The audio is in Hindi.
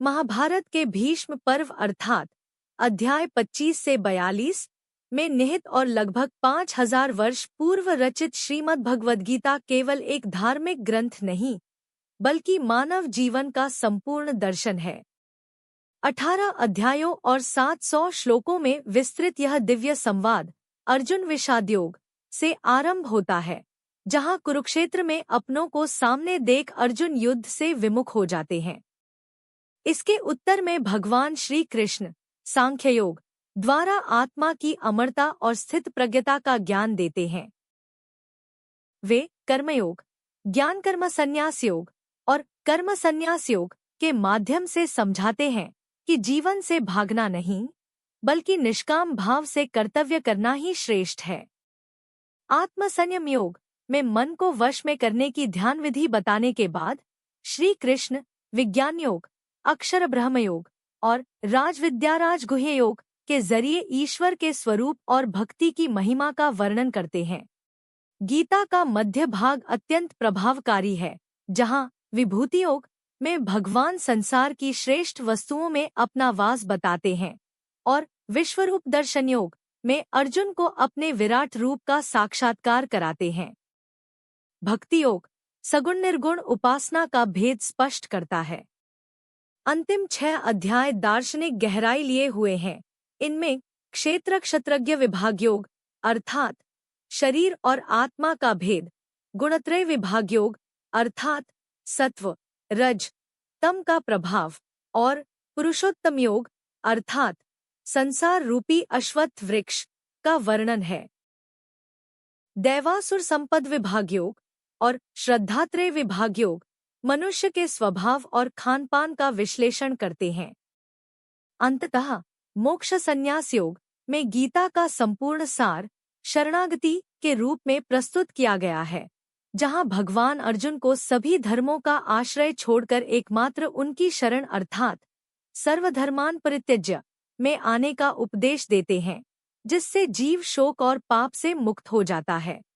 महाभारत के भीष्म पर्व अर्थात अध्याय 25 से 42 में निहित और लगभग 5000 वर्ष पूर्व रचित श्रीमद् भगवद गीता केवल एक धार्मिक ग्रंथ नहीं बल्कि मानव जीवन का संपूर्ण दर्शन है। 18 अध्यायों और 700 श्लोकों में विस्तृत यह दिव्य संवाद अर्जुन विषादयोग से आरंभ होता है, जहां कुरुक्षेत्र में अपनों को सामने देख अर्जुन युद्ध से विमुख हो जाते हैं। इसके उत्तर में भगवान श्री कृष्ण सांख्ययोग द्वारा आत्मा की अमरता और स्थित प्रज्ञता का ज्ञान देते हैं। वे कर्मयोग, ज्ञान कर्म संन्यास योग और कर्म संन्यास योग के माध्यम से समझाते हैं कि जीवन से भागना नहीं बल्कि निष्काम भाव से कर्तव्य करना ही श्रेष्ठ है। आत्मसंयम योग में मन को वश में करने की ध्यान विधि बताने के बाद श्री कृष्ण विज्ञान योग, अक्षर ब्रह्म योग और राजविद्या राजगुह्य योग के जरिए ईश्वर के स्वरूप और भक्ति की महिमा का वर्णन करते हैं। गीता का मध्य भाग अत्यंत प्रभावकारी है, जहां विभूति योग में भगवान संसार की श्रेष्ठ वस्तुओं में अपना वास बताते हैं और विश्वरूप दर्शन योग में अर्जुन को अपने विराट रूप का साक्षात्कार कराते हैं। भक्ति योग सगुण निर्गुण उपासना का भेद स्पष्ट करता है। अंतिम 6 अध्याय दार्शनिक गहराई लिए हुए हैं। इनमें क्षेत्र क्षत्रज्ञ विभाग योग अर्थात शरीर और आत्मा का भेद, गुणत्रय विभाग योग अर्थात सत्व रज तम का प्रभाव और पुरुषोत्तम योग अर्थात संसार रूपी अश्वत्थ वृक्ष का वर्णन है। दैवासुर संपद विभाग योग और श्रद्धात्रय विभाग योग मनुष्य के स्वभाव और खानपान का विश्लेषण करते हैं। अंततः मोक्ष संन्यास योग में गीता का संपूर्ण सार शरणागति के रूप में प्रस्तुत किया गया है, जहां भगवान अर्जुन को सभी धर्मों का आश्रय छोड़कर एकमात्र उनकी शरण अर्थात सर्वधर्मान परित्यज्य में आने का उपदेश देते हैं, जिससे जीव शोक और पाप से मुक्त हो जाता है।